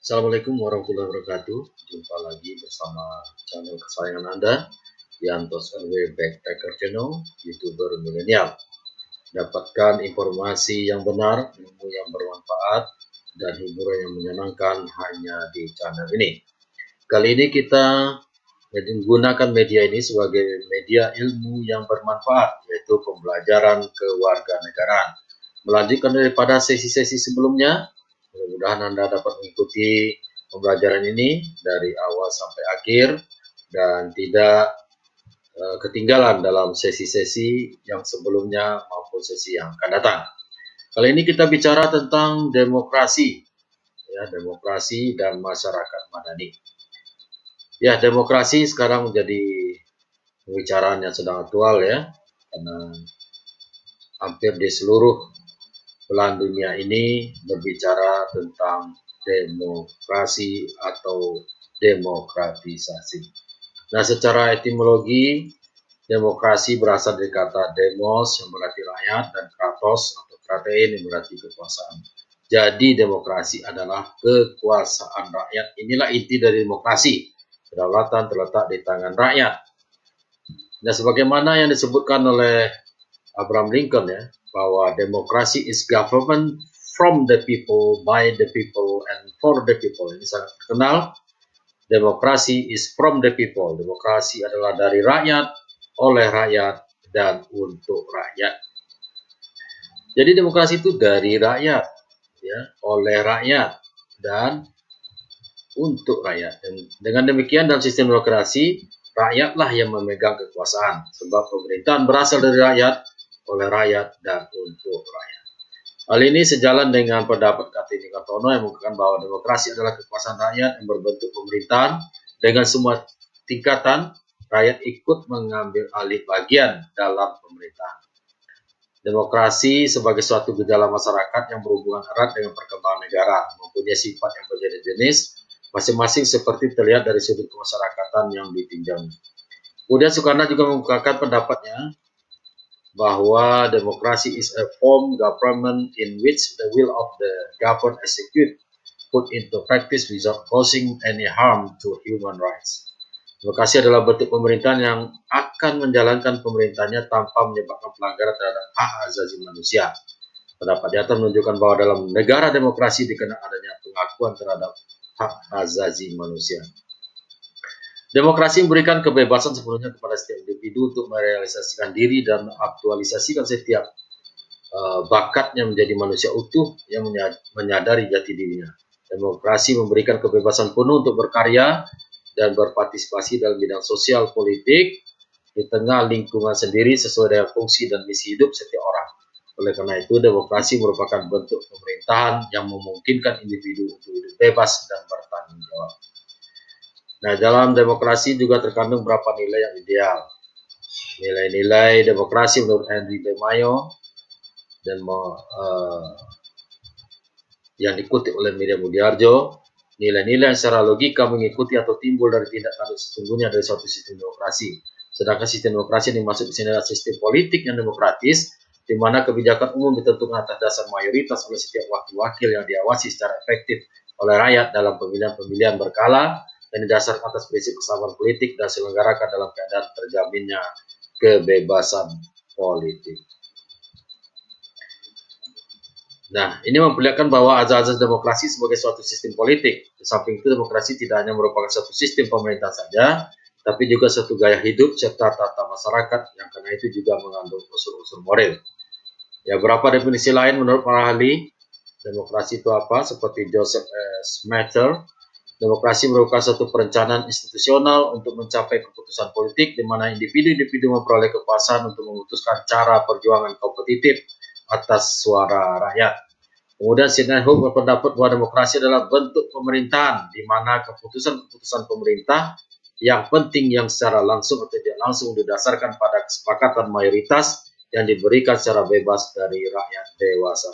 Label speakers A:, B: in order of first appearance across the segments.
A: Assalamualaikum warahmatullahi wabarakatuh. Jumpa lagi bersama channel kesayangan Anda, Yantos RW Backpacker Channel, YouTuber milenial. Dapatkan informasi yang benar, ilmu yang bermanfaat, dan hiburan yang menyenangkan hanya di channel ini. Kali ini kita menggunakan media ini sebagai media ilmu yang bermanfaat, yaitu pembelajaran kewarganegaraan. Melanjutkan daripada sesi-sesi sebelumnya, mudah-mudahan Anda dapat mengikuti pembelajaran ini dari awal sampai akhir dan tidak ketinggalan dalam sesi-sesi yang sebelumnya maupun sesi yang akan datang. Kali ini kita bicara tentang demokrasi, demokrasi dan masyarakat madani. Ya, demokrasi sekarang menjadi pembicaraan yang sedang aktual ya, karena hampir di seluruh belahan dunia ini berbicara tentang demokrasi atau demokratisasi. Nah, secara etimologi, demokrasi berasal dari kata demos yang berarti rakyat dan kratos atau kratein yang berarti kekuasaan. Jadi demokrasi adalah kekuasaan rakyat. Inilah inti dari demokrasi. Kedaulatan terletak di tangan rakyat. Nah, sebagaimana yang disebutkan oleh Abraham Lincoln ya, bahwa demokrasi is government from the people, by the people, and for the people. Ini sangat terkenal. Demokrasi is from the people. Demokrasi adalah dari rakyat, oleh rakyat, dan untuk rakyat. Jadi demokrasi itu dari rakyat, ya, oleh rakyat, dan untuk rakyat. Dan dengan demikian dalam sistem demokrasi, rakyatlah yang memegang kekuasaan. Sebab pemerintahan berasal dari rakyat, oleh rakyat, dan untuk rakyat. Hal ini sejalan dengan pendapat Kartini Kartono yang mengatakan bahwa demokrasi adalah kekuasaan rakyat yang berbentuk pemerintahan dengan semua tingkatan rakyat ikut mengambil alih bagian dalam pemerintahan. Demokrasi sebagai suatu gejala masyarakat yang berhubungan erat dengan perkembangan negara, mempunyai sifat yang berjenis-jenis, masing-masing seperti terlihat dari sudut kemasyarakatan yang ditinjau. Kemudian Soekarno juga mengungkapkan pendapatnya bahwa demokrasi is a form government in which the will of the governed execute put into practice without causing any harm to human rights. Demokrasi adalah bentuk pemerintahan yang akan menjalankan pemerintahnya tanpa menyebabkan pelanggaran terhadap hak asasi manusia. Pendapat di atas menunjukkan bahwa dalam negara demokrasi dikenal adanya pengakuan terhadap hak asasi manusia. Demokrasi memberikan kebebasan sepenuhnya kepada setiap individu untuk merealisasikan diri dan aktualisasikan setiap bakatnya menjadi manusia utuh yang menyadari jati dirinya. Demokrasi memberikan kebebasan penuh untuk berkarya dan berpartisipasi dalam bidang sosial politik di tengah lingkungan sendiri sesuai dengan fungsi dan misi hidup setiap orang. Oleh karena itu, demokrasi merupakan bentuk pemerintahan yang memungkinkan individu untuk hidup bebas dan bertanggung jawab. Nah, dalam demokrasi juga terkandung beberapa nilai yang ideal. Nilai-nilai demokrasi menurut Henry B. Mayo dan yang dikutip oleh Miriam Mudiarjo, nilai-nilai yang secara logika mengikuti atau timbul dari tindak tanduk sesungguhnya dari suatu sistem demokrasi. Sedangkan sistem demokrasi yang dimaksud di sini adalah sistem politik yang demokratis, di mana kebijakan umum ditentukan atas dasar mayoritas oleh setiap wakil-wakil yang diawasi secara efektif oleh rakyat dalam pemilihan-pemilihan berkala, dan didasarkan atas prinsip kesamaan politik dan diselenggarakan dalam keadaan terjaminnya kebebasan politik. Nah, ini memperlihatkan bahwa azas-azas demokrasi sebagai suatu sistem politik. Di samping itu, demokrasi tidak hanya merupakan suatu sistem pemerintah saja, tapi juga suatu gaya hidup serta tata masyarakat yang karena itu juga mengandung unsur-unsur moral. Ya, beberapa definisi lain menurut para ahli demokrasi itu apa? Seperti Joseph Schumpeter, demokrasi merupakan suatu perencanaan institusional untuk mencapai keputusan politik di mana individu-individu memperoleh kekuasaan untuk memutuskan cara perjuangan kompetitif atas suara rakyat. Kemudian Sidney Hook berpendapat bahwa demokrasi adalah bentuk pemerintahan di mana keputusan-keputusan pemerintah yang penting yang secara langsung atau tidak langsung didasarkan pada kesepakatan mayoritas yang diberikan secara bebas dari rakyat dewasa.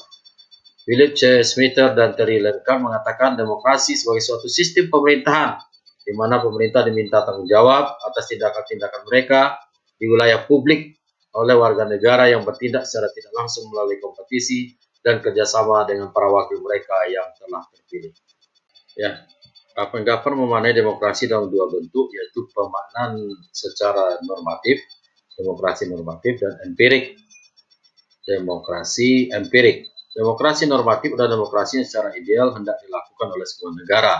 A: Philip C. Schumpeter dan Terry Lemkin mengatakan demokrasi sebagai suatu sistem pemerintahan di mana pemerintah diminta tanggung jawab atas tindakan-tindakan mereka di wilayah publik oleh warga negara yang bertindak secara tidak langsung melalui kompetisi dan kerjasama dengan para wakil mereka yang telah terpilih. Ya, Penggapar memaknai demokrasi dalam dua bentuk, yaitu pemaknaan secara normatif, demokrasi normatif, dan empirik, demokrasi empirik. Demokrasi normatif adalah demokrasi yang secara ideal hendak dilakukan oleh sebuah negara.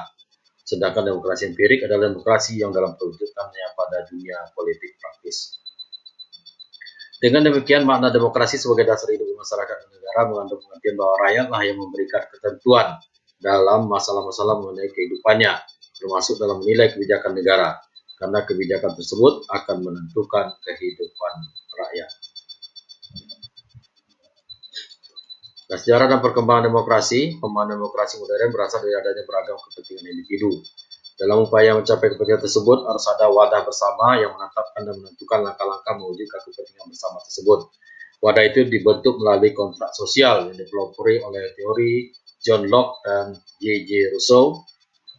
A: Sedangkan demokrasi empirik adalah demokrasi yang dalam perwujudannya pada dunia politik praktis. Dengan demikian, makna demokrasi sebagai dasar hidup masyarakat dan negara mengandung pengertian bahwa rakyatlah yang memberikan ketentuan dalam masalah-masalah mengenai kehidupannya, termasuk dalam menilai kebijakan negara, karena kebijakan tersebut akan menentukan kehidupan rakyat. Nah, sejarah dan perkembangan demokrasi, pemahaman demokrasi modern berasal dari adanya beragam kepentingan individu. Dalam upaya mencapai kepentingan tersebut, harus ada wadah bersama yang menetapkan dan menentukan langkah-langkah mewujudkan kepentingan bersama tersebut. Wadah itu dibentuk melalui kontrak sosial yang dipelopori oleh teori John Locke dan J.J. Rousseau.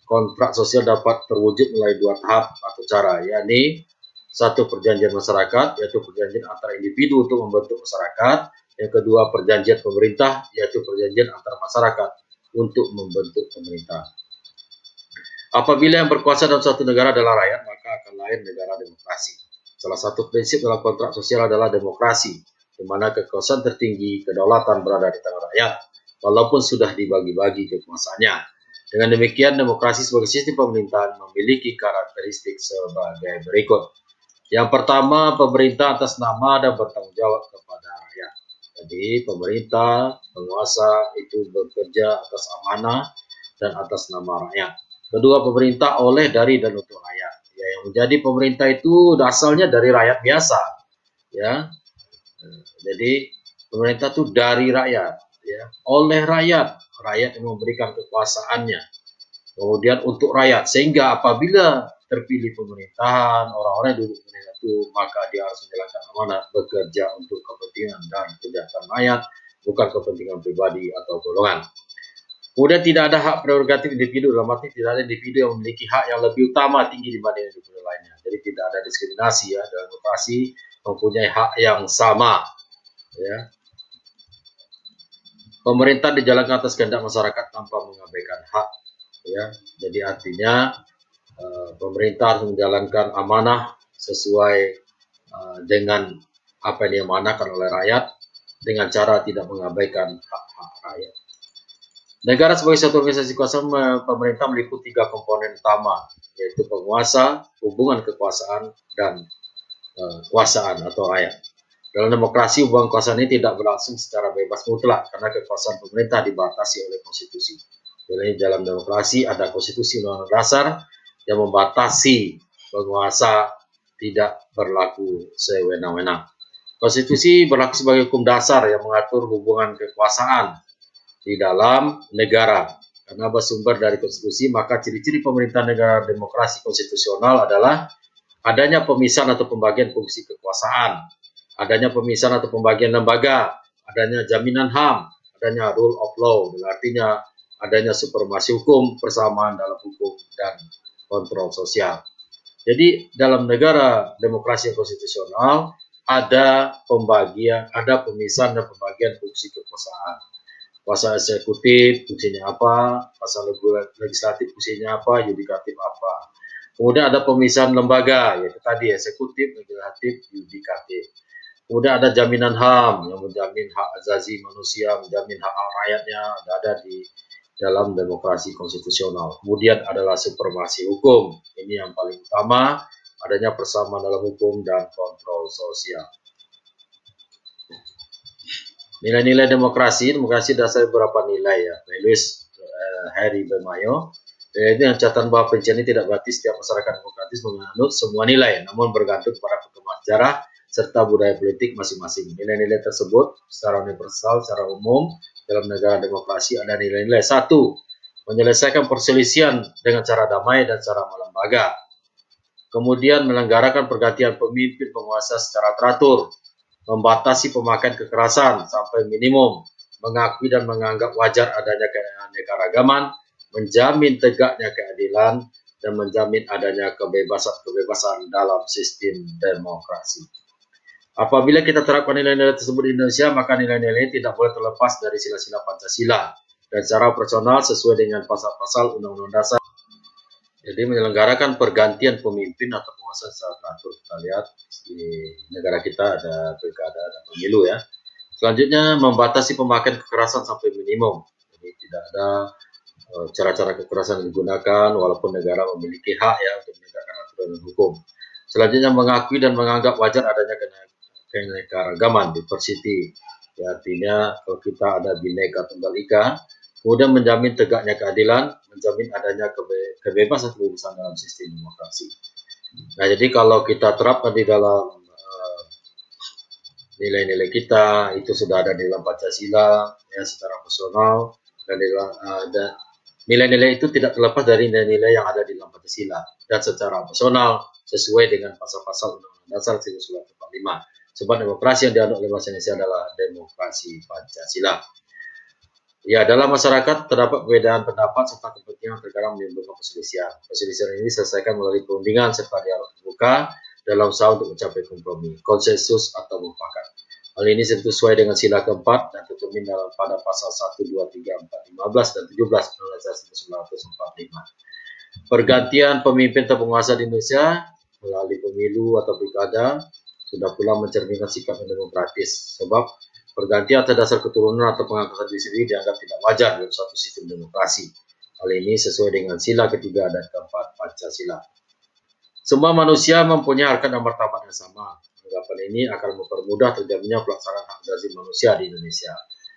A: Kontrak sosial dapat terwujud melalui dua tahap atau cara, yakni satu, perjanjian masyarakat, yaitu perjanjian antara individu untuk membentuk masyarakat. Yang kedua, perjanjian pemerintah, yaitu perjanjian antara masyarakat untuk membentuk pemerintah. Apabila yang berkuasa dalam suatu negara adalah rakyat, maka akan lahir negara demokrasi. Salah satu prinsip dalam kontrak sosial adalah demokrasi, di mana kekuasaan tertinggi, kedaulatan berada di tangan rakyat, walaupun sudah dibagi-bagi kekuasaannya. Dengan demikian, demokrasi sebagai sistem pemerintahan memiliki karakteristik sebagai berikut. Yang pertama, pemerintah atas nama dan bertanggung jawab kepada rakyat. Jadi, pemerintah, penguasa itu bekerja atas amanah dan atas nama rakyat. Kedua, pemerintah oleh, dari, dan untuk rakyat. Ya, yang menjadi pemerintah itu asalnya dari rakyat biasa. Ya, jadi pemerintah itu dari rakyat. Ya, oleh rakyat, rakyat yang memberikan kekuasaannya. Kemudian untuk rakyat, sehingga apabila terpilih pemerintahan, orang-orang yang duduk pemerintahan itu, maka dia harus menjalankan amanat, bekerja untuk kepentingan dan kesejahteraan rakyat, bukan kepentingan pribadi atau golongan. Kemudian tidak ada hak prerogatif individu, dalam arti tidak ada individu yang memiliki hak yang lebih utama tinggi dibanding individu lainnya. Jadi tidak ada diskriminasi ya, dalam demokrasi mempunyai hak yang sama. Ya. Pemerintah dijalankan atas kehendak masyarakat tanpa mengabaikan hak. Ya, jadi artinya pemerintah harus menjalankan amanah sesuai dengan apa yang diamanahkan oleh rakyat dengan cara tidak mengabaikan hak-hak rakyat. Negara sebagai satu organisasi kuasa pemerintah meliputi tiga komponen utama, yaitu penguasa, hubungan kekuasaan, dan kuasaan atau rakyat. Dalam demokrasi, hubungan kekuasaan ini tidak berlangsung secara bebas mutlak karena kekuasaan pemerintah dibatasi oleh konstitusi. Jadi dalam demokrasi ada konstitusi undang-undang dasar yang membatasi penguasa tidak berlaku sewenang-wenang. Konstitusi berlaku sebagai hukum dasar yang mengatur hubungan kekuasaan di dalam negara. Karena bersumber dari konstitusi, maka ciri-ciri pemerintahan negara demokrasi konstitusional adalah adanya pemisahan atau pembagian fungsi kekuasaan, adanya pemisahan atau pembagian lembaga, adanya jaminan HAM, adanya rule of law, artinya adanya supremasi hukum, persamaan dalam hukum, dan kontrol sosial. Jadi dalam negara demokrasi konstitusional ada pembagian, ada pemisahan dan pembagian fungsi kekuasaan. Kuasa eksekutif fungsinya apa, kuasa legislatif fungsinya apa, yudikatif apa. Kemudian ada pemisahan lembaga, yaitu tadi eksekutif, legislatif, yudikatif. Kemudian ada jaminan HAM yang menjamin hak asasi manusia, menjamin hak-hak rakyatnya, ada di dalam demokrasi konstitusional. Kemudian adalah supremasi hukum. Ini yang paling utama, adanya persamaan dalam hukum dan kontrol sosial. Nilai-nilai demokrasi dasar beberapa nilai ya. Values Harry Bemayo. Itu yang catatan bahwa pencarian ini tidak berarti setiap masyarakat demokratis menganut semua nilai, namun bergantung pada perkembangan sejarah serta budaya politik masing-masing. Nilai-nilai tersebut secara universal, secara umum dalam negara demokrasi ada nilai-nilai. Satu, menyelesaikan perselisihan dengan cara damai dan cara melembaga. Kemudian menyelenggarakan pergantian pemimpin penguasa secara teratur, membatasi pemakaian kekerasan sampai minimum, mengakui dan menganggap wajar adanya keanekaragaman, menjamin tegaknya keadilan, dan menjamin adanya kebebasan-kebebasan dalam sistem demokrasi. Apabila kita terapkan nilai-nilai tersebut di Indonesia, maka nilai-nilai ini tidak boleh terlepas dari sila-sila Pancasila dan secara operasional sesuai dengan pasal-pasal Undang-Undang Dasar. Jadi menyelenggarakan pergantian pemimpin atau penguasa secara teratur. Kita lihat di negara kita ada pilkada dan pemilu ya. Selanjutnya membatasi pemakaian kekerasan sampai minimum. Jadi tidak ada cara-cara kekerasan yang digunakan walaupun negara memiliki hak ya untuk menegakkan aturan dan hukum. Selanjutnya mengakui dan menganggap wajar adanya keanekaragaman diversity. Ya, artinya kalau kita ada Bhinneka Tunggal Ika, kemudian menjamin tegaknya keadilan, menjamin adanya kebebasan dalam sistem demokrasi. Nah, jadi kalau kita terapkan di dalam nilai-nilai kita, itu sudah ada di dalam Pancasila ya secara personal, dan nilai-nilai itu tidak terlepas dari nilai-nilai yang ada di dalam Pancasila dan secara personal sesuai dengan pasal-pasal Undang-Undang Dasar 1945. Sebab demokrasi yang dianut oleh bangsa Indonesia adalah demokrasi Pancasila. Ya, dalam masyarakat terdapat perbedaan pendapat serta kepentingan terkadang menimbulkan perselisihan. Perselisihan ini diselesaikan melalui perundingan serta dialog terbuka dalam usaha untuk mencapai kompromi, konsensus atau mufakat. Hal ini sesuai dengan sila keempat dan tercermin pada pasal 1, 2, 3, 4, 15, dan 17 Undang-Undang Dasar 1945. Pergantian pemimpin atau penguasa di Indonesia melalui pemilu atau pilkada sudah pula mencerminkan sikap yang demokratis. Sebab pergantian atas dasar keturunan atau pengangkatan diri sendiri dianggap tidak wajar dalam suatu sistem demokrasi. Hal ini sesuai dengan sila ketiga dan keempat Pancasila. Semua manusia mempunyai harkat dan martabat yang sama. Anggapan ini akan mempermudah terjadinya pelaksanaan hak asasi manusia di Indonesia.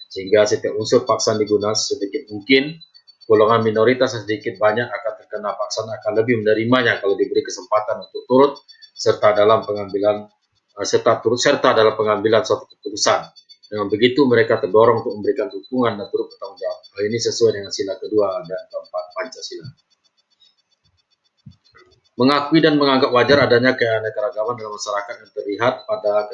A: Sehingga setiap unsur paksaan digunakan sedikit mungkin, golongan minoritas sedikit banyak akan terkena paksaan akan lebih menerimanya kalau diberi kesempatan untuk turut serta dalam pengambilan suatu keputusan. Dengan begitu mereka terdorong untuk memberikan dukungan dan turut bertanggung jawab. Hal ini sesuai dengan sila kedua dan keempat Pancasila. Mengakui dan menganggap wajar adanya keanekaragaman dalam masyarakat yang terlihat pada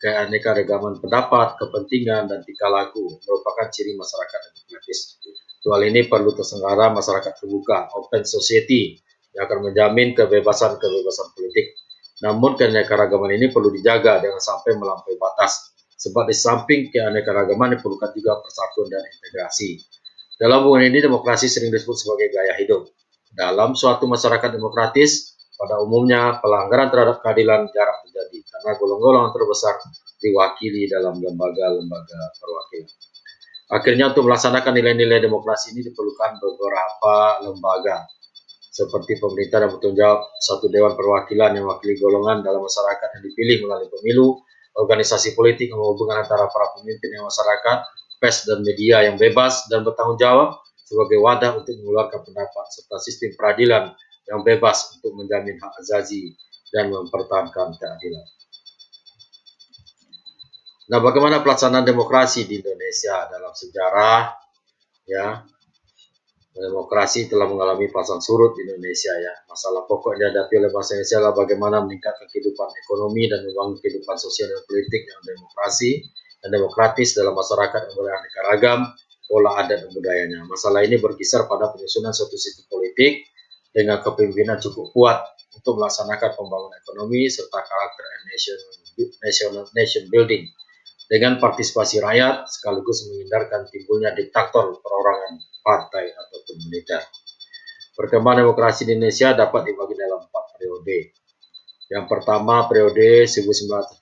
A: keanekaragaman pendapat, kepentingan, dan tingkah laku merupakan ciri masyarakat demokratis. Hal ini perlu terselenggara masyarakat terbuka, open society, yang akan menjamin kebebasan politik. Namun keanekaragaman ini perlu dijaga jangan sampai melampaui batas. Sebab di samping keanekaragaman diperlukan juga persatuan dan integrasi. Dalam hubungan ini demokrasi sering disebut sebagai gaya hidup. Dalam suatu masyarakat demokratis, pada umumnya pelanggaran terhadap keadilan jarang terjadi karena golongan terbesar diwakili dalam lembaga-lembaga perwakilan. Akhirnya untuk melaksanakan nilai-nilai demokrasi ini diperlukan beberapa lembaga seperti pemerintah dan bertanggung jawab, satu dewan perwakilan yang mewakili golongan dalam masyarakat yang dipilih melalui pemilu, organisasi politik yang menghubungkan antara para pemimpin dan masyarakat, pers dan media yang bebas dan bertanggung jawab sebagai wadah untuk mengeluarkan pendapat serta sistem peradilan yang bebas untuk menjamin hak asasi dan mempertahankan keadilan. Nah, bagaimana pelaksanaan demokrasi di Indonesia dalam sejarah? Ya, demokrasi telah mengalami pasang surut di Indonesia ya. Masalah pokok yang dihadapi oleh bangsa Indonesia adalah bagaimana meningkatkan kehidupan ekonomi dan membangun kehidupan sosial dan politik yang demokrasi dan demokratis dalam masyarakat yang beraneka ragam, pola adat dan budayanya. Masalah ini berkisar pada penyusunan suatu sistem politik dengan kepemimpinan cukup kuat untuk melaksanakan pembangunan ekonomi serta karakter nation building dengan partisipasi rakyat sekaligus menghindarkan timbulnya diktator perorangan partai ataupun militer. Perkembangan demokrasi di Indonesia dapat dibagi dalam 4 periode. Yang pertama periode 1945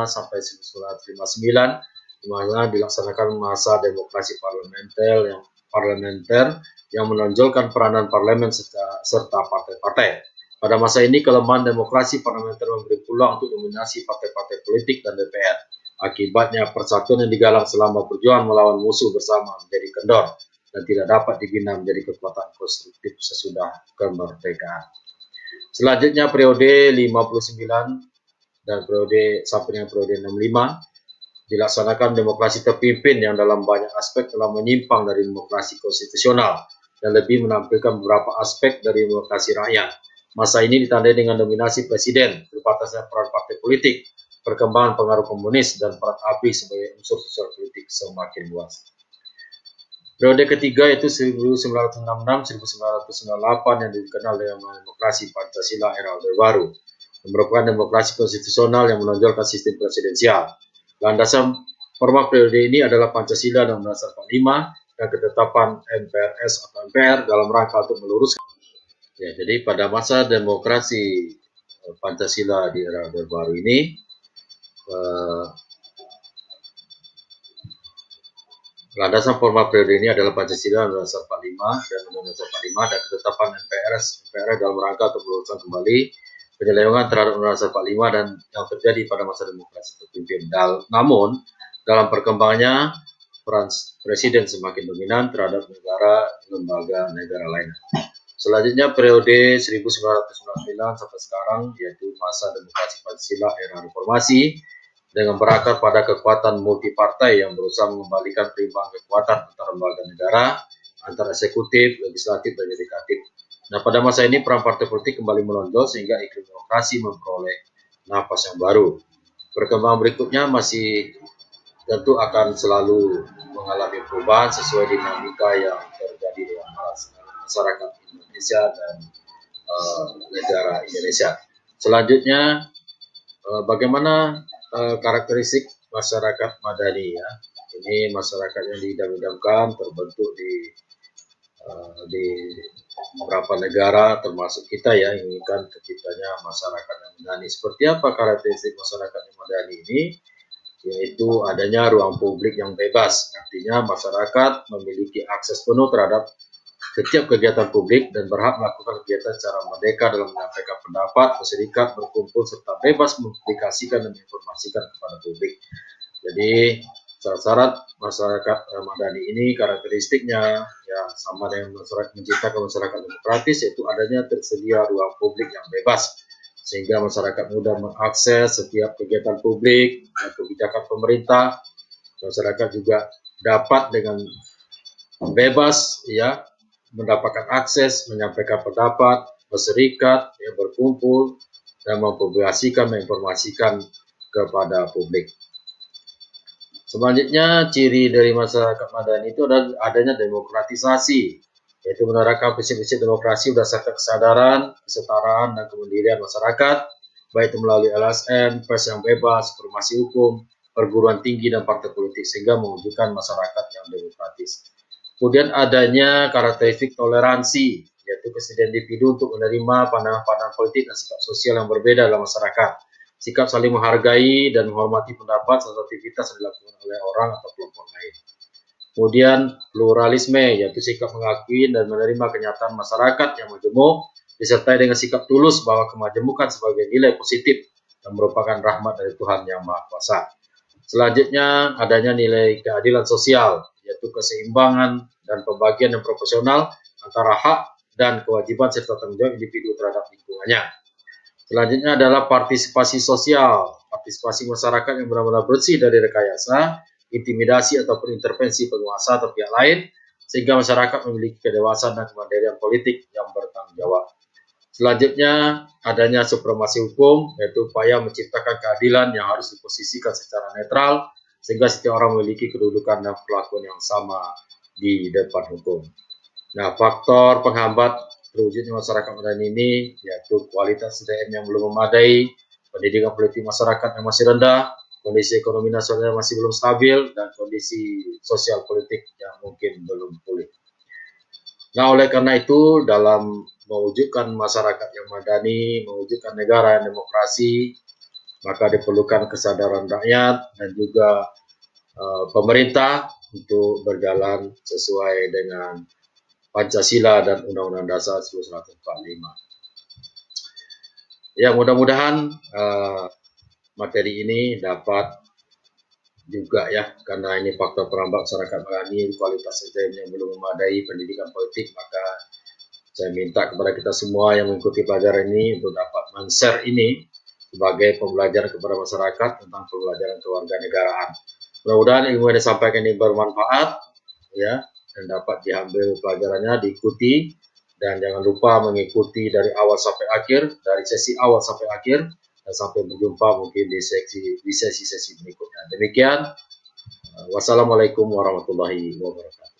A: sampai 1959 di mana dilaksanakan masa demokrasi parlementer yang menonjolkan peranan parlemen serta partai-partai. Pada masa ini kelemahan demokrasi parlementer memberi peluang untuk dominasi partai-partai politik dan DPR. Akibatnya persatuan yang digalang selama perjuangan melawan musuh bersama menjadi kendor dan tidak dapat dibina menjadi kekuatan konstruktif sesudah kemerdekaan. Selanjutnya periode 59 dan sampai dengan periode 65 dilaksanakan demokrasi terpimpin yang dalam banyak aspek telah menyimpang dari demokrasi konstitusional dan lebih menampilkan beberapa aspek dari demokrasi rakyat. Masa ini ditandai dengan dominasi presiden, terbatasnya peran partai politik, perkembangan pengaruh komunis, dan peran ABRI sebagai unsur sosial politik semakin luas. Periode ketiga yaitu 1966-1998 yang dikenal dengan demokrasi Pancasila era Orde Baru, yang merupakan demokrasi konstitusional yang menonjolkan sistem presidensial. Landasan formal periode ini adalah Pancasila dan Undang-Undang Dasar 45 dan ketetapan MPRS atau MPR dalam rangka untuk meluruskan. Ya, jadi pada masa demokrasi Pancasila di era Orde Baru ini, landasan formal periode ini adalah Pancasila Undang-Undang 45 dan Undang-Undang 45 dan ketetapan MPR dalam rangka untuk meluruskan kembali penyelewengan terhadap Undang-Undang 45 dan yang terjadi pada masa demokrasi terpimpin. Namun, dalam perkembangannya, peran presiden semakin dominan terhadap lembaga negara lain. Selanjutnya periode 1999 sampai sekarang, yaitu masa demokrasi Pancasila era reformasi, dengan berakar pada kekuatan multipartai yang berusaha mengembalikan perimbangan kekuatan antara lembaga negara, antara eksekutif, legislatif, dan yudikatif. Nah, pada masa ini peran partai politik kembali menonjol sehingga iklim demokrasi memperoleh napas yang baru. Perkembangan berikutnya masih tentu akan selalu mengalami perubahan sesuai dinamika yang terjadi di masyarakat Indonesia dan negara Indonesia. Selanjutnya, bagaimana karakteristik masyarakat madani ya. Ini masyarakat yang diidam-idamkan terbentuk di beberapa negara termasuk kita ya, inginkan terciptanya masyarakat yang madani. Seperti apa karakteristik masyarakat yang madani ini? Yaitu adanya ruang publik yang bebas. Artinya masyarakat memiliki akses penuh terhadap setiap kegiatan publik dan berhak melakukan kegiatan secara merdeka dalam menyampaikan pendapat, berserikat, berkumpul, serta bebas mempublikasikan dan menginformasikan kepada publik. Jadi, syarat masyarakat madani ini karakteristiknya ya sama dengan masyarakat menciptakan masyarakat demokratis, yaitu adanya tersedia ruang publik yang bebas, sehingga masyarakat mudah mengakses setiap kegiatan publik dan kebijakan pemerintah. Masyarakat juga dapat dengan bebas ya mendapatkan akses, menyampaikan pendapat, berserikat, ya, berkumpul, dan mempublikasikan, menginformasikan kepada publik. Selanjutnya, ciri dari masyarakat madani itu adalah adanya demokratisasi, yaitu menerapkan prinsip-prinsip demokrasi berdasarkan kesadaran, kesetaraan, dan kemandirian masyarakat, baik itu melalui LSM, pers yang bebas, formasi hukum, perguruan tinggi, dan partai politik, sehingga mewujudkan masyarakat yang demokratis. Kemudian adanya karakteristik toleransi, yaitu kesediaan individu untuk menerima pandangan-pandangan politik dan sikap sosial yang berbeda dalam masyarakat. Sikap saling menghargai dan menghormati pendapat serta aktivitas yang dilakukan oleh orang atau kelompok lain. Kemudian pluralisme, yaitu sikap mengakui dan menerima kenyataan masyarakat yang majemuk, disertai dengan sikap tulus bahwa kemajemukan sebagai nilai positif yang merupakan rahmat dari Tuhan Yang Maha Kuasa. Selanjutnya adanya nilai keadilan sosial, yaitu keseimbangan dan pembagian yang proporsional antara hak dan kewajiban serta tanggung jawab individu terhadap lingkungannya. Selanjutnya adalah partisipasi sosial, partisipasi masyarakat yang benar-benar bersih dari rekayasa, intimidasi ataupun intervensi penguasa atau pihak lain, sehingga masyarakat memiliki kedewasaan dan kemandirian politik yang bertanggung jawab. Selanjutnya adanya supremasi hukum, yaitu upaya menciptakan keadilan yang harus diposisikan secara netral, sehingga setiap orang memiliki kedudukan dan perlakuan yang sama di depan hukum. Nah, faktor penghambat terwujudnya masyarakat madani ini yaitu kualitas SDM yang belum memadai, pendidikan politik masyarakat yang masih rendah, kondisi ekonomi nasional yang masih belum stabil, dan kondisi sosial politik yang mungkin belum pulih. Nah, oleh karena itu, dalam mewujudkan masyarakat yang madani, mewujudkan negara yang demokrasi, maka diperlukan kesadaran rakyat dan juga pemerintah untuk berjalan sesuai dengan Pancasila dan Undang-Undang Dasar 1945. Ya, mudah-mudahan materi ini dapat juga ya, karena ini faktor perambat masyarakat madani, kualitas SDM yang belum memadai, pendidikan politik, maka saya minta kepada kita semua yang mengikuti pelajaran ini untuk dapat men-share ini sebagai pembelajaran kepada masyarakat tentang pembelajaran kewarganegaraan. Mudah-mudahan ilmu yang disampaikan ini bermanfaat ya, dan dapat diambil pelajarannya, diikuti, dan jangan lupa mengikuti dari awal sampai akhir, dari sesi awal sampai akhir, dan sampai berjumpa mungkin di sesi-sesi berikutnya. Demikian, wassalamualaikum warahmatullahi wabarakatuh.